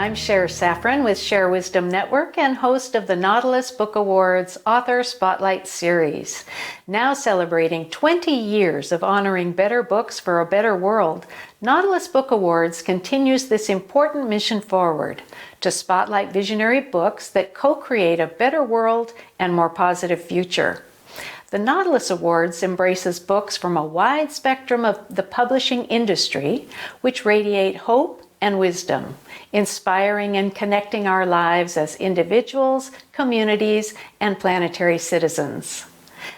I'm Cher Safran with Share Wisdom Network and host of the Nautilus Book Awards Author Spotlight Series. Now celebrating 20 years of honoring better books for a better world, Nautilus Book Awards continues this important mission forward to spotlight visionary books that co-create a better world and more positive future. The Nautilus Awards embraces books from a wide spectrum of the publishing industry, which radiate hope and wisdom, inspiring and connecting our lives as individuals, communities, and planetary citizens.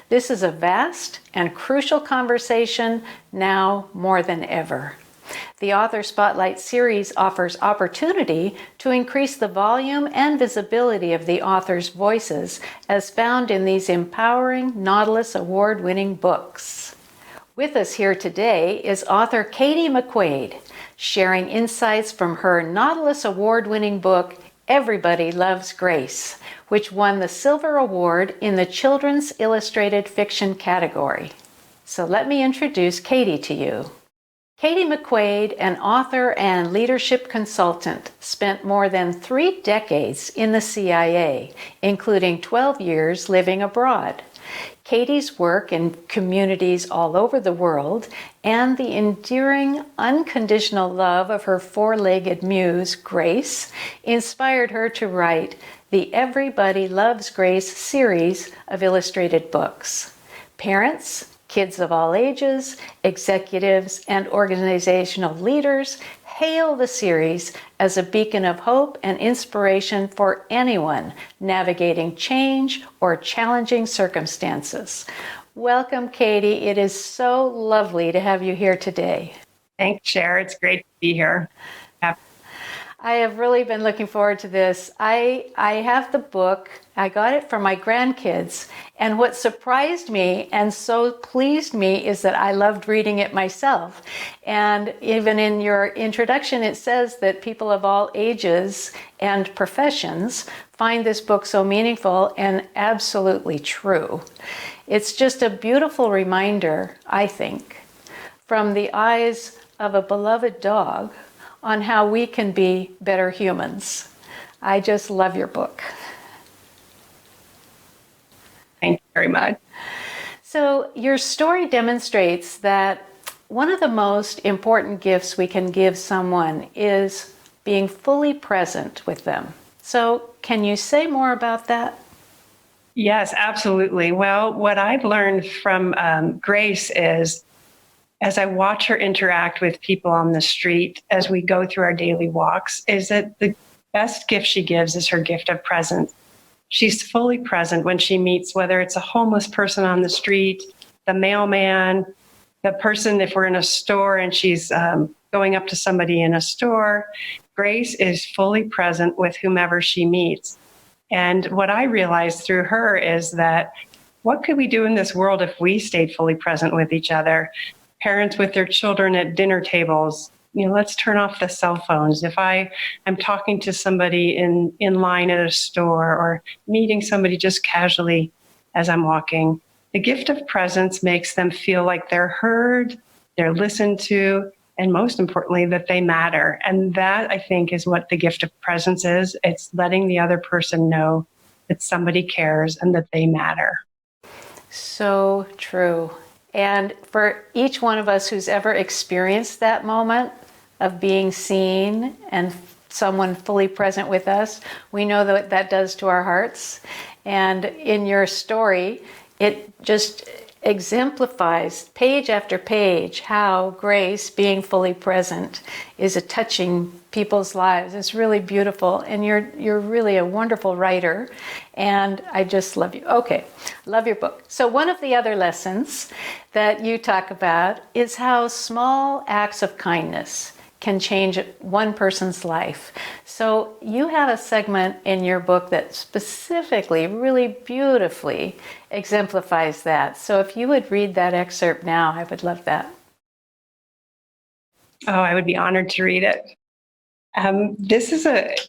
This is a vast and crucial conversation now more than ever. The Author Spotlight series offers opportunity to increase the volume and visibility of the authors' voices as found in these empowering Nautilus Award-winning books. With us here today is author Katy McQuaid, sharing insights from her Nautilus Award-winning book, Everybody Loves Grace, which won the Silver Award in the Children's Illustrated Fiction category. So let me introduce Katy to you. Katy McQuaid, an author and leadership consultant, spent more than 3 decades in the CIA, including 12 years living abroad. Katy's work in communities all over the world and the endearing, unconditional love of her 4-legged muse, Grace, inspired her to write the Everybody Loves Grace series of illustrated books. Parents, kids of all ages, executives, and organizational leaders hail the series as a beacon of hope and inspiration for anyone navigating change or challenging circumstances. Welcome, Katy. It is so lovely to have you here today. Thanks, Cher. It's great to be here. I have really been looking forward to this. I have the book. I got it for my grandkids. And what surprised me and so pleased me is that I loved reading it myself. And even in your introduction, it says that people of all ages and professions find this book so meaningful, and absolutely true. It's just a beautiful reminder, I think, from the eyes of a beloved dog on how we can be better humans. I just love your book. Thank you very much. So your story demonstrates that one of the most important gifts we can give someone is being fully present with them. So can you say more about that? Yes, absolutely. Well, what I've learned from Grace is, as I watch her interact with people on the street as we go through our daily walks, is that the best gift she gives is her gift of presence. She's fully present when she meets, whether it's a homeless person on the street, the mailman, the person, if we're in a store and she's going up to somebody in a store. Grace is fully present with whomever she meets. And what I realized through her is that what could we do in this world if we stayed fully present with each other? Parents with their children at dinner tables, let's turn off the cell phones. If I'm talking to somebody in line at a store or meeting somebody just casually as I'm walking, the gift of presence makes them feel like they're heard, they're listened to, and most importantly, that they matter. And that, I think, is what the gift of presence is. It's letting the other person know that somebody cares and that they matter. So true. And for each one of us who's ever experienced that moment of being seen and someone fully present with us, we know what that does to our hearts. And in your story, it just exemplifies page after page how Grace, being fully present, is touching people's lives. It's really beautiful, and you're really a wonderful writer, and I just love you. Okay, love your book. So one of the other lessons that you talk about is how small acts of kindness can change one person's life. So you have a segment in your book that specifically, really beautifully exemplifies that. So if you would read that excerpt now, I would love that. Oh, I would be honored to read it. This is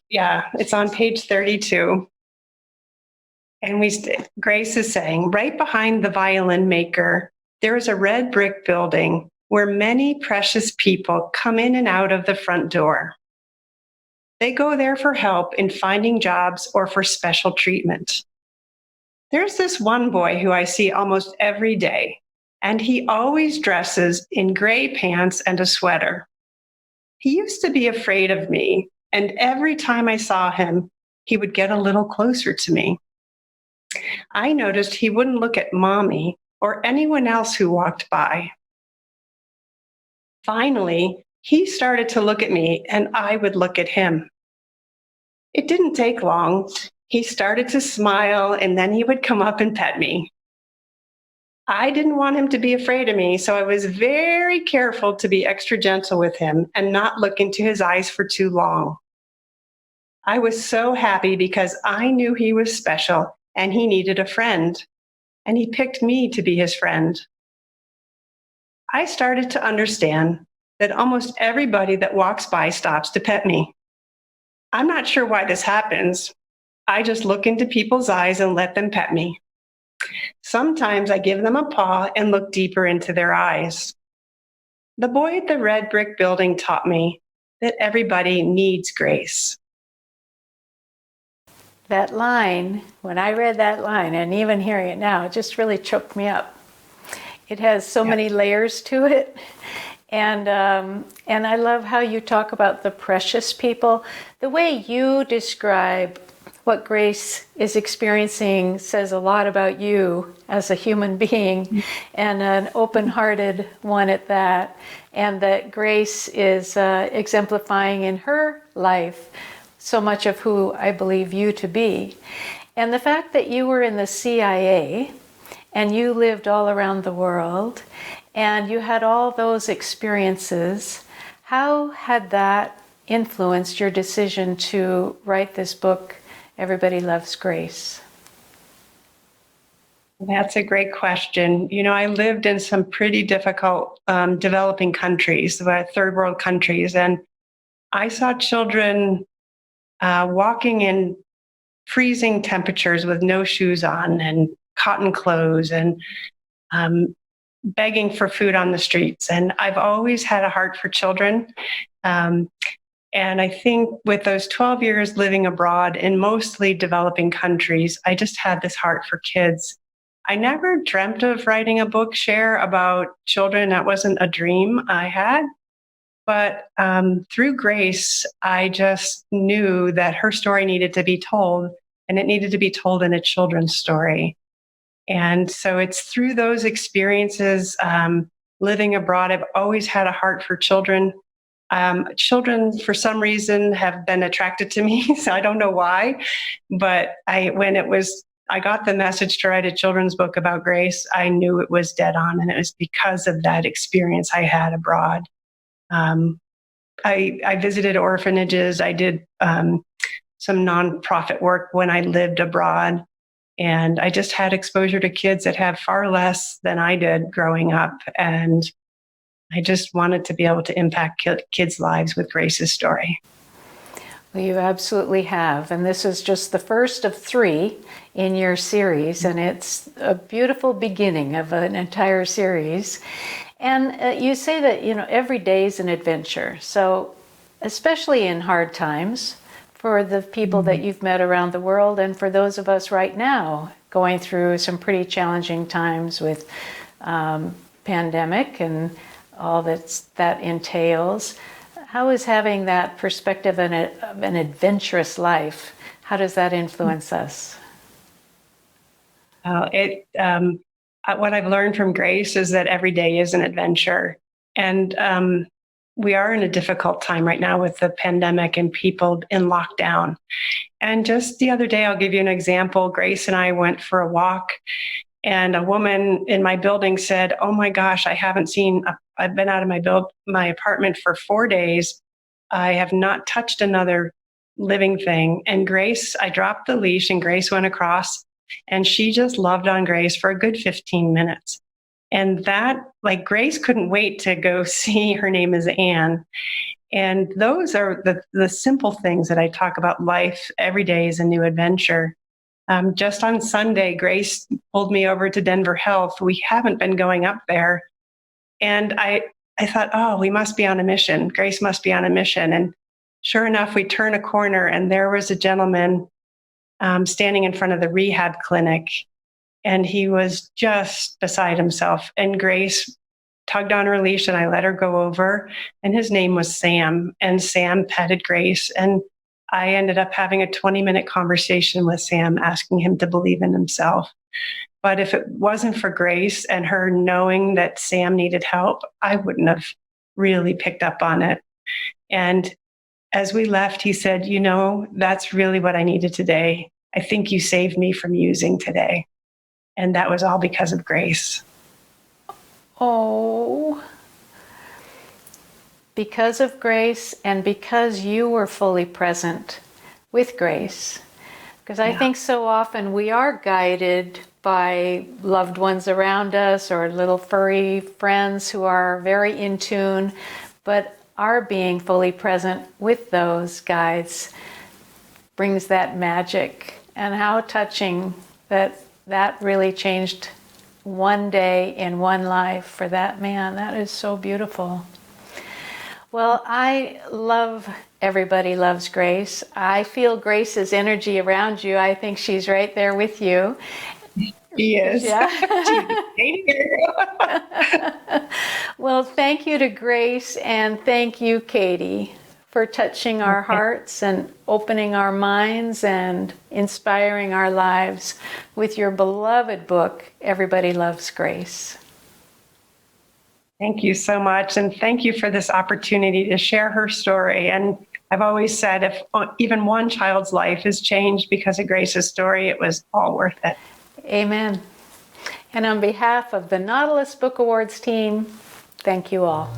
it's on page 32. And Grace is saying, right behind the violin maker, there is a red brick building where many precious people come in and out of the front door. They go there for help in finding jobs or for special treatment. There's this one boy who I see almost every day, and he always dresses in gray pants and a sweater. He used to be afraid of me, and every time I saw him, he would get a little closer to me. I noticed he wouldn't look at mommy or anyone else who walked by. Finally, he started to look at me, and I would look at him. It didn't take long. He started to smile, and then he would come up and pet me. I didn't want him to be afraid of me, so I was very careful to be extra gentle with him and not look into his eyes for too long. I was so happy because I knew he was special and he needed a friend, and he picked me to be his friend. I started to understand that almost everybody that walks by stops to pet me. I'm not sure why this happens. I just look into people's eyes and let them pet me. Sometimes I give them a paw and look deeper into their eyes. The boy at the red brick building taught me that everybody needs grace. That line, when I read that line, and even hearing it now, it just really choked me up. It has so many layers to it. And I love how you talk about the precious people. The way you describe what Grace is experiencing says a lot about you as a human being, and an open-hearted one at that, and that Grace is exemplifying in her life so much of who I believe you to be. And the fact that you were in the CIA and you lived all around the world and you had all those experiences, how had that influenced your decision to write this book, Everybody Loves Grace? That's a great question. You know, I lived in some pretty difficult developing countries, third world countries, and I saw children walking in freezing temperatures with no shoes on and cotton clothes and begging for food on the streets. And I've always had a heart for children. And I think with those 12 years living abroad in mostly developing countries, I just had this heart for kids. I never dreamt of writing a book, Cher, about children. That wasn't a dream I had. But through Grace, I just knew that her story needed to be told, and it needed to be told in a children's story. And so it's through those experiences, living abroad, I've always had a heart for children. Children, for some reason, have been attracted to me. So I don't know why, but when I got the message to write a children's book about Grace, I knew it was dead on, and it was because of that experience I had abroad. I visited orphanages. I did some nonprofit work when I lived abroad. And I just had exposure to kids that have far less than I did growing up. And I just wanted to be able to impact kids' lives with Grace's story. Well, you absolutely have. And this is just the first of 3 in your series. And it's a beautiful beginning of an entire series. And you say that, every day is an adventure. So especially in hard times, for the people that you've met around the world, and for those of us right now going through some pretty challenging times with pandemic and all that entails. How is having that perspective of an adventurous life, how does that influence us? What I've learned from Grace is that every day is an adventure. And we are in a difficult time right now with the pandemic and people in lockdown. And just the other day, I'll give you an example. Grace and I went for a walk, and a woman in my building said, "Oh my gosh, I've been out of my apartment for 4 days. I have not touched another living thing." And Grace, I dropped the leash and Grace went across, and she just loved on Grace for a good 15 minutes. And that, Grace couldn't wait to go see. Her name is Anne. And those are the simple things that I talk about. Life every day is a new adventure. Just on Sunday, Grace pulled me over to Denver Health. We haven't been going up there. And I thought, oh, we must be on a mission. Grace must be on a mission. And sure enough, we turn a corner and there was a gentleman standing in front of the rehab clinic, and he was just beside himself. And Grace tugged on her leash and I let her go over, and his name was Sam. And Sam petted Grace, and I ended up having a 20-minute conversation with Sam, asking him to believe in himself. But if it wasn't for Grace and her knowing that Sam needed help, I wouldn't have really picked up on it. And as we left, he said, that's really what I needed today. I think you saved me from using today. And that was all because of Grace. Oh, because of Grace and because you were fully present with Grace. Because I think so often we are guided by loved ones around us or little furry friends who are very in tune, but our being fully present with those guides brings that magic. And how touching that really changed one day in one life for that man. That is so beautiful. Well, I love Everybody Loves Grace. I feel Grace's energy around you. I think she's right there with you. She is. Yeah. Well, thank you to Grace, and thank you, Katy, for touching our hearts and opening our minds and inspiring our lives with your beloved book, Everybody Loves Grace. Thank you so much. And thank you for this opportunity to share her story. And I've always said, if even one child's life is changed because of Grace's story, it was all worth it. Amen. And on behalf of the Nautilus Book Awards team, thank you all.